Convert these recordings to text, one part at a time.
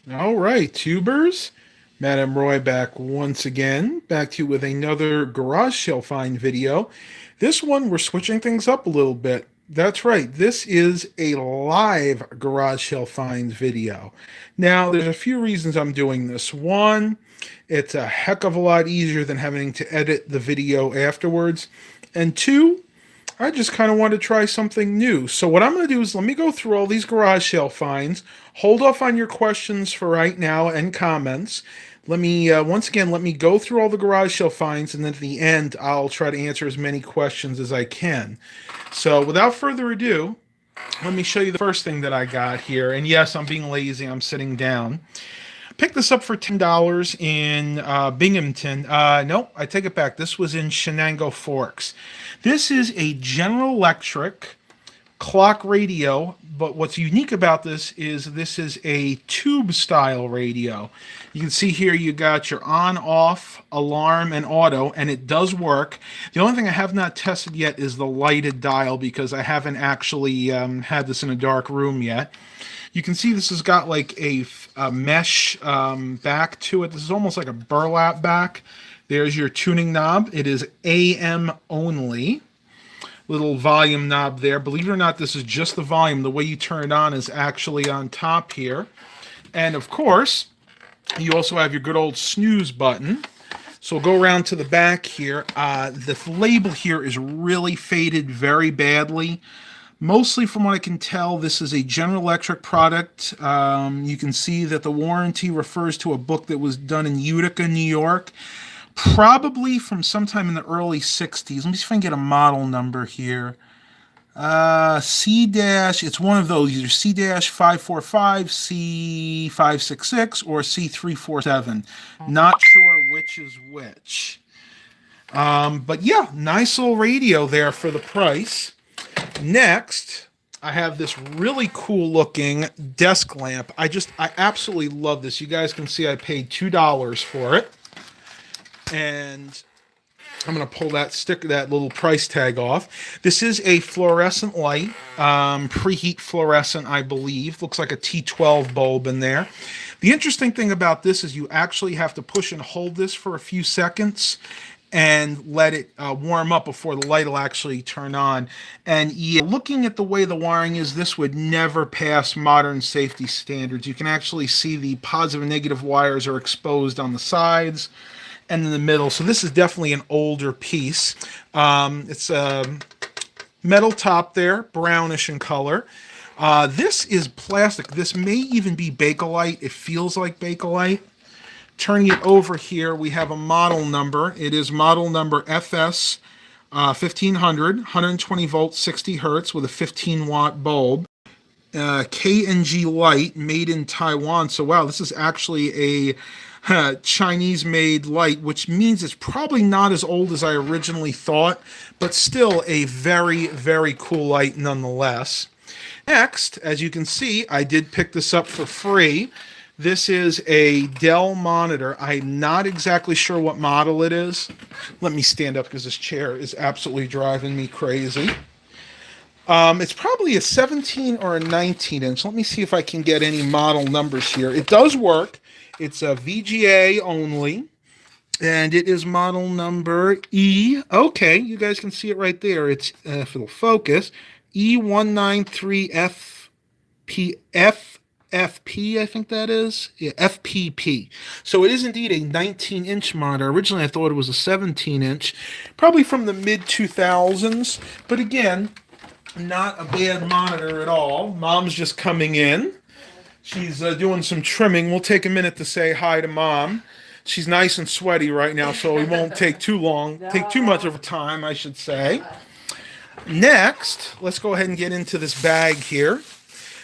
All right, tubers. Madam Roy back once again, back to you with another garage sale find video. This one, we're switching things up a little bit. That's right, this is a live garage sale finds video. Now, there's a few reasons I'm doing this. One, it's a heck of a lot easier than having to edit the video afterwards. And two, I just kind of want to try something new. So what I'm going to do is let me go through all these garage sale finds. Hold off on your questions for right now and comments. Let me once again let me go through all the garage sale finds, and then at the end I'll try to answer as many questions as I can. So without further ado, let me show you the first thing that I got here. And yes, I'm being lazy. I'm sitting down. Picked this up for $10 in Binghamton. No, I take it back. This was in Shenango Forks. This is a General Electric clock radio, but what's unique about this is a tube style radio. You can see here you got your on, off, alarm, and auto, and it does work. The only thing I have not tested yet is the lighted dial because I haven't actually had this in a dark room yet. You can see this has got like a mesh back to it. This is almost like a burlap back. There's your tuning knob. It is AM only. Little volume knob there. Believe it or not, this is just the volume. The way you turn it on is actually on top here. And of course, you also have your good old snooze button. So we'll go around to the back here. The label here is really faded very badly. Mostly from what I can tell, this is a General Electric product. You can see that the warranty refers to a book that was done in Utica, New York. Probably from sometime in the early 60s. Let me see if I can get a model number here. C dash, it's one of those, either C dash 545, C 566, or C 347. Not sure which is which. But yeah, nice little radio there for the price. Next, I have this really cool looking desk lamp. I absolutely love this. You guys can see I paid $2 for it. And I'm going to pull that little price tag off. This is a fluorescent light, preheat fluorescent, I believe. Looks like a T12 bulb in there. The interesting thing about this is you actually have to push and hold this for a few seconds and let it warm up before the light will actually turn on. And yeah, looking at the way the wiring is, this would never pass modern safety standards. You can actually see the positive and negative wires are exposed on the sides and in the middle. So this is definitely an older piece. It's a metal top there, brownish in color. This is plastic. This may even be Bakelite. It feels like Bakelite. Turning it over here, we have a model number. It is model number FS 1500, 120 volts, 60 hertz with a 15 watt bulb. K&G light, made in Taiwan. So wow, this is actually a Chinese made light, which means it's probably not as old as I originally thought, but still a very, very cool light nonetheless. Next, as you can see, I did pick this up for free. This is a Dell monitor. I'm not exactly sure what model it is. Let me stand up because this chair is absolutely driving me crazy. It's probably a 17 or a 19 inch. Let me see if I can get any model numbers here. It does work. It's a VGA only, and it is model number E. Okay, you guys can see it right there. It's, if it'll focus, E193FP, I think that is. Yeah, FPP. So it is indeed a 19-inch monitor. Originally, I thought it was a 17-inch, probably from the mid-2000s. But again, not a bad monitor at all. Mom's just coming in. She's doing some trimming. We'll take a minute to say hi to Mom. She's nice and sweaty right now, so it won't take too long, take too much of her time, I should say. Next, let's go ahead and get into this bag here.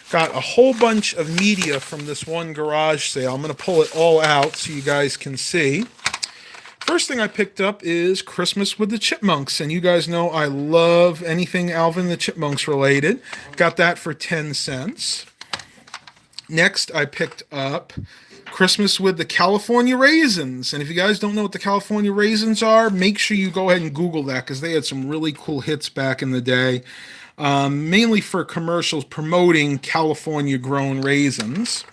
Got a whole bunch of media from this one garage sale. I'm going to pull it all out so you guys can see. First thing I picked up is Christmas with the Chipmunks, and you guys know I love anything Alvin and the Chipmunks related. Got that for 10 cents. Next, I picked up Christmas with the California Raisins. And if you guys don't know what the California Raisins are, make sure you go ahead and Google that because they had some really cool hits back in the day, mainly for commercials promoting California-grown raisins.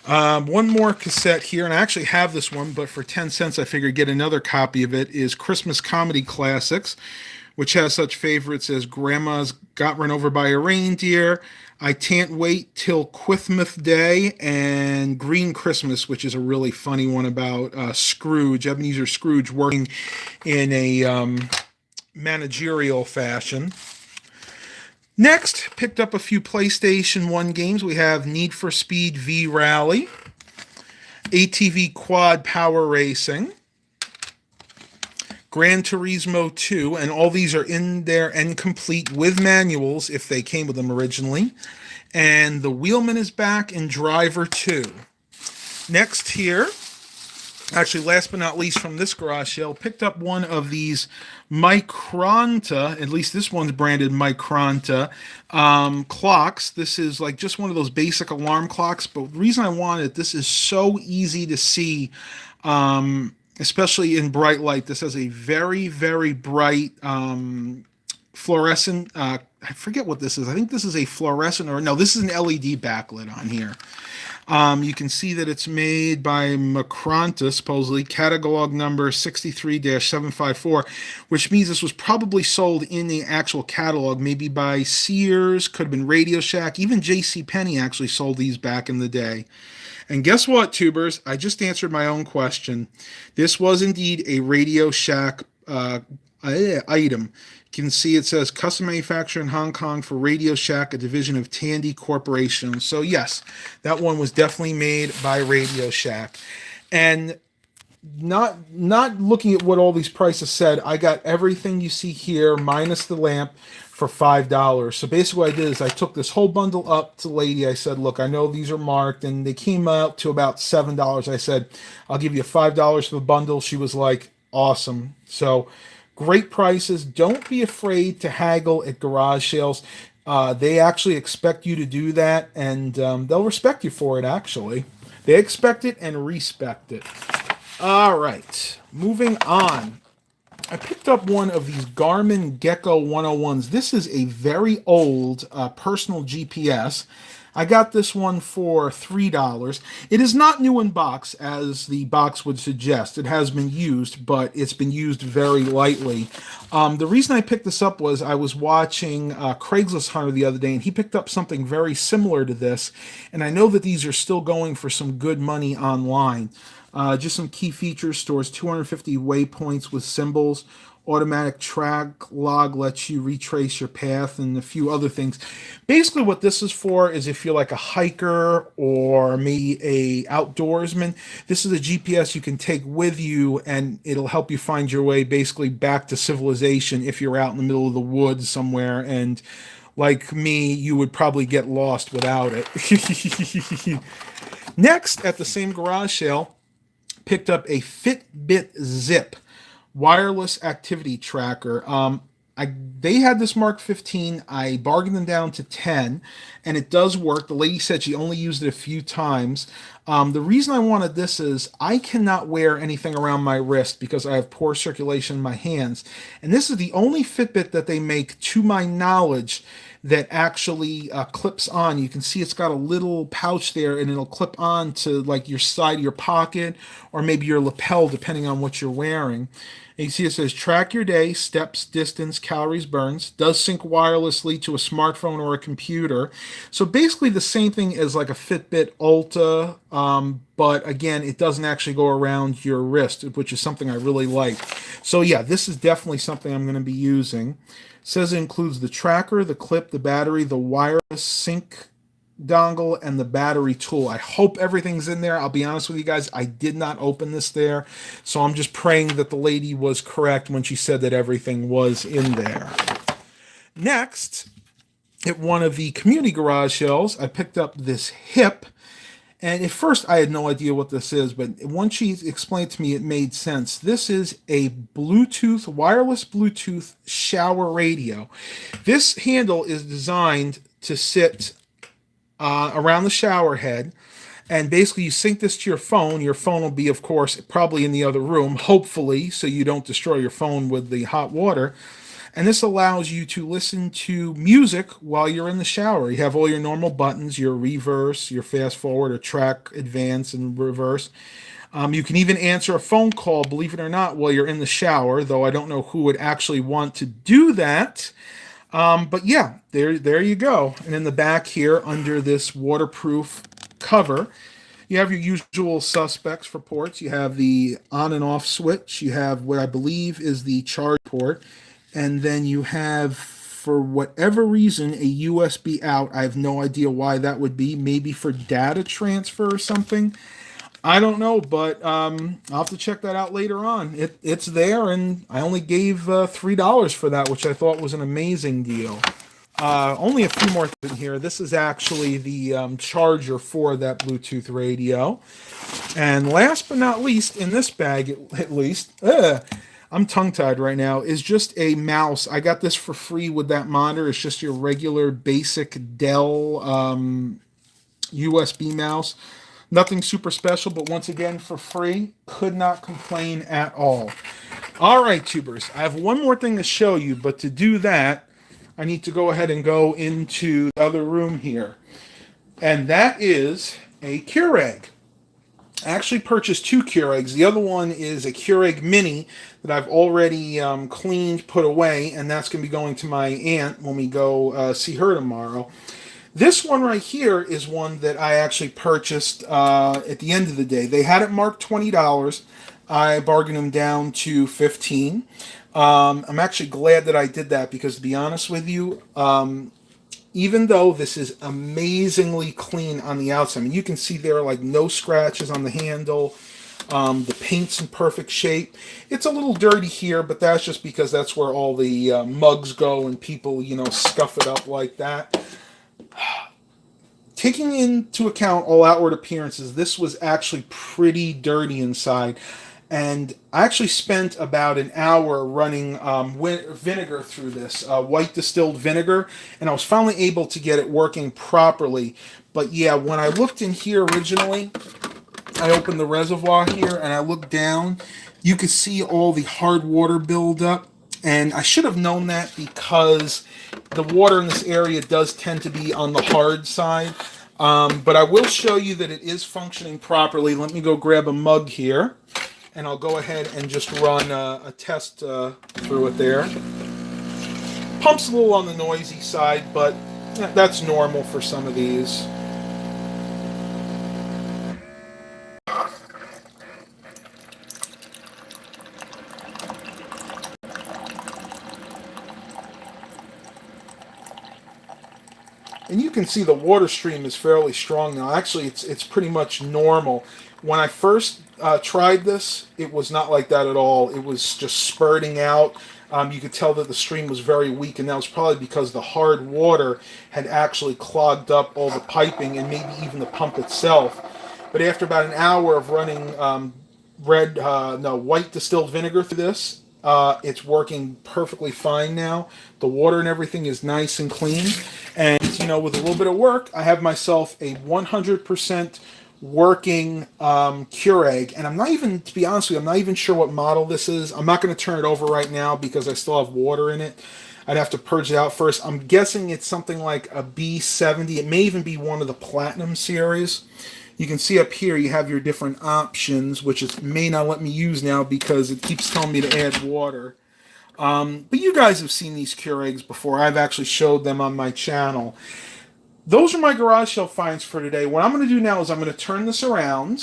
One more cassette here, and I actually have this one, but for 10 cents, I figured get another copy of it, is Christmas Comedy Classics, which has such favorites as Grandma's Got Run Over by a Reindeer, I Can't Wait Till Quithmouth Day, and Green Christmas, which is a really funny one about Scrooge, Ebenezer Scrooge, working in a managerial fashion. Next, picked up a few PlayStation 1 games. We have Need for Speed V Rally, ATV Quad Power Racing, Gran Turismo 2, and all these are in there and complete with manuals if they came with them originally. And the Wheelman is back in Driver 2. Next here, actually last but not least from this garage sale, picked up one of these Micronta, at least this one's branded Micronta, clocks. This is like just one of those basic alarm clocks, but the reason I wanted it, this is so easy to see, especially in bright light. This has a very, very bright fluorescent, I forget what this is. I think this is a fluorescent, or no, this is an LED backlit on here. You can see that it's made by Macronta, supposedly, catalog number 63-754, which means this was probably sold in the actual catalog, maybe by Sears, could have been Radio Shack, even J.C. Penney actually sold these back in the day. And guess what, tubers? I just answered my own question. This was indeed a Radio Shack item. You can see it says custom manufacturer in Hong Kong for Radio Shack, a division of Tandy Corporation. So yes, that one was definitely made by Radio Shack. And not looking at what all these prices said, I got everything you see here minus the lamp for $5. So basically what I did is I took this whole bundle up to the lady. I said, look, I know these are marked, and they came out to about $7. I said, I'll give you $5 for the bundle. She was like, awesome. So great prices. Don't be afraid to haggle at garage sales. They actually expect you to do that, and they'll respect you for it, actually. They expect it and respect it. All right, moving on. I picked up one of these Garmin Gecko 101s. This is a very old personal GPS. I got this one for $3. It is not new in box, as the box would suggest. It has been used, but it's been used very lightly. The reason I picked this up was I was watching Craigslist Hunter the other day, and he picked up something very similar to this, and I know that these are still going for some good money online. Just some key features: stores 250 waypoints with symbols, automatic track log lets you retrace your path, and a few other things. Basically what this is for is if you're like a hiker or maybe a outdoorsman, this is a GPS you can take with you, and it'll help you find your way basically back to civilization if you're out in the middle of the woods somewhere, and like me, you would probably get lost without it. Next, at the same garage sale, picked up a Fitbit Zip wireless activity tracker. They had this marked 15. I bargained them down to 10, and it does work. The lady said she only used it a few times. The reason I wanted this is I cannot wear anything around my wrist because I have poor circulation in my hands. And this is the only Fitbit that they make, to my knowledge, that actually clips on. You can see it's got a little pouch there, and it'll clip on to like your side of your pocket or maybe your lapel, depending on what you're wearing. And you see it says track your day, steps, distance, calories, burns, does sync wirelessly to a smartphone or a computer. So basically the same thing as like a Fitbit Ultra, but again, it doesn't actually go around your wrist, which is something I really like. So yeah, this is definitely something I'm going to be using. It says it includes the tracker, the clip, the battery, the wireless sync dongle, and the battery tool. I hope everything's in there. I'll be honest with you guys, I did not open this there, so I'm just praying that the lady was correct when she said that everything was in there. Next, at one of the community garage sales, I picked up this hip. And at first, I had no idea what this is, but once she explained to me, it made sense. This is a Bluetooth, wireless Bluetooth shower radio. This handle is designed to sit around the shower head, and basically you sync this to your phone. Your phone will be, of course, probably in the other room, hopefully, so you don't destroy your phone with the hot water. And this allows you to listen to music while you're in the shower. You have all your normal buttons, your reverse, your fast forward, or track advance and reverse. You can even answer a phone call, believe it or not, while you're in the shower, though I don't know who would actually want to do that. But yeah, there you go. And in the back here, under this waterproof cover, you have your usual suspects for ports. You have the on and off switch. You have what I believe is the charge port. And then you have, for whatever reason, a USB out. I have no idea why that would be. Maybe for data transfer or something. I don't know, but I'll have to check that out later on. It's there, and I only gave $3 for that, which I thought was an amazing deal. Only a few more things in here. This is actually the charger for that Bluetooth radio. And last but not least, in this bag at least, I'm tongue-tied right now, is just a mouse. I got this for free with that monitor. It's just your regular basic Dell USB mouse. Nothing super special, but once again, for free. Could not complain at all. All right, tubers. I have one more thing to show you, but to do that, I need to go ahead and go into the other room here. And that is a Keurig. I actually purchased two Keurigs. The other one is a Keurig Mini that I've already cleaned, put away, and that's going to be going to my aunt when we go see her tomorrow. This one right here is one that I actually purchased at the end of the day. They had it marked $20. I bargained them down to $15. I'm actually glad that I did that because, to be honest with you, even though this is amazingly clean on the outside, I mean, you can see there are like no scratches on the handle. The paint's in perfect shape. It's a little dirty here, but that's just because that's where all the mugs go and people, scuff it up like that. Taking into account all outward appearances, this was actually pretty dirty inside. And I actually spent about an hour running vinegar through this, white distilled vinegar, and I was finally able to get it working properly. But yeah, when I looked in here originally, I opened the reservoir here and I looked down. You could see all the hard water buildup. And I should have known that because the water in this area does tend to be on the hard side. But I will show you that it is functioning properly. Let me go grab a mug here. And I'll go ahead and just run a test through it there. Pump's a little on the noisy side, but that's normal for some of these. And you can see the water stream is fairly strong now. Actually, it's pretty much normal. When I first tried this, it was not like that at all. It was just spurting out. You could tell that the stream was very weak, and that was probably because the hard water had actually clogged up all the piping and maybe even the pump itself. But after about an hour of running white distilled vinegar through this, it's working perfectly fine now. The water and everything is nice and clean. And, with a little bit of work, I have myself a 100% working Keurig. And I'm not even, to be honest with you, I'm not even sure what model this is. I'm not going to turn it over right now because I still have water in it. I'd have to purge it out first. I'm guessing it's something like a B70. It may even be one of the Platinum series. You can see up here you have your different options, which it may not let me use now because it keeps telling me to add water. But you guys have seen these Keurigs before. I've actually showed them on my channel. Those are my garage shelf finds for today. What I'm going to do now is I'm going to turn this around.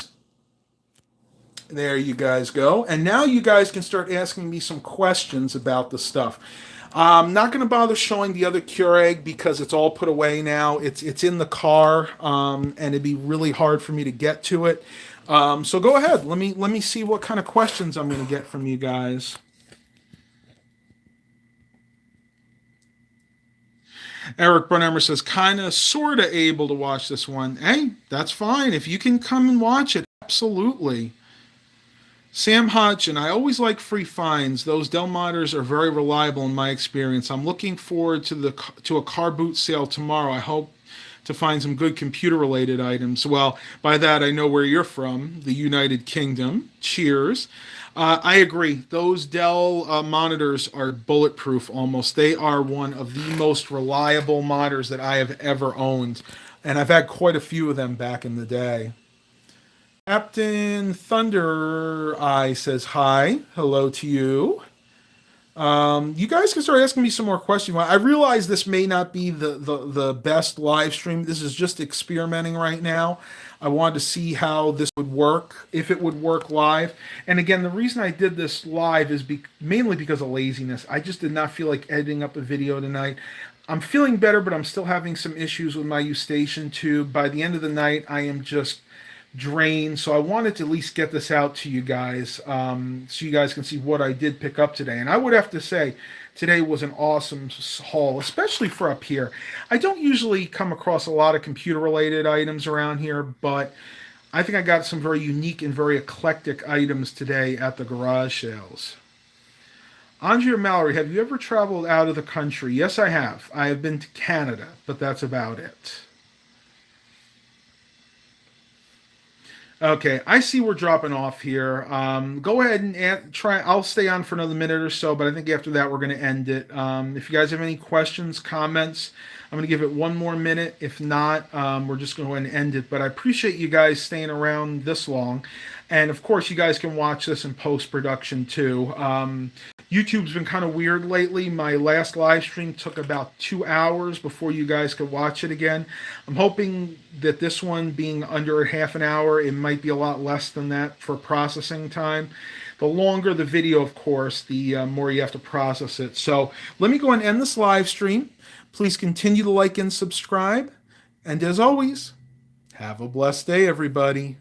There you guys go. And now you guys can start asking me some questions about the stuff. I'm not going to bother showing the other Keurig because it's all put away now. It's in the car, and it'd be really hard for me to get to it. So go ahead. Let me see what kind of questions I'm going to get from you guys. Eric Brunhammer says, kind of, sort of able to watch this one. Hey, that's fine. If you can come and watch it, absolutely. Sam Hodgson, I always like free finds. Those Dell monitors are very reliable in my experience. I'm looking forward to a car boot sale tomorrow. I hope to find some good computer related items. Well, by that I know where you're from, the United Kingdom. Cheers. I agree. Those Dell monitors are bulletproof almost. They are one of the most reliable monitors that I have ever owned. And I've had quite a few of them back in the day. Captain Thunder Eye says hi. Hello to you. You guys can start asking me some more questions. I realize this may not be the best live stream. This is just experimenting right now. I wanted to see how this would work, if it would work live. And again, the reason I did this live is mainly because of laziness. I just did not feel like editing up a video tonight. I'm feeling better, but I'm still having some issues with my Eustachian tube. By the end of the night, I am just drained. So I wanted to at least get this out to you guys, so you guys can see what I did pick up today. And I would have to say, today was an awesome haul, especially for up here. I don't usually come across a lot of computer related items around here, but I think I got some very unique and very eclectic items today at the garage sales. Andrea Mallory, have you ever traveled out of the country? Yes, I have. I have been to Canada, but that's about it. Okay, I see we're dropping off here. Go ahead and try. I'll stay on for another minute or so, but I think after that we're going to end it. If you guys have any questions, comments, I'm going to give it one more minute. If not, we're just going to go ahead and end it. But I appreciate you guys staying around this long. And of course, you guys can watch this in post-production too. YouTube's been kind of weird lately. My last live stream took about 2 hours before you guys could watch it again. I'm hoping that this one being under half an hour, it might be a lot less than that for processing time. The longer the video, of course, the more you have to process it. So let me go and end this live stream. Please continue to like and subscribe. And as always, have a blessed day, everybody.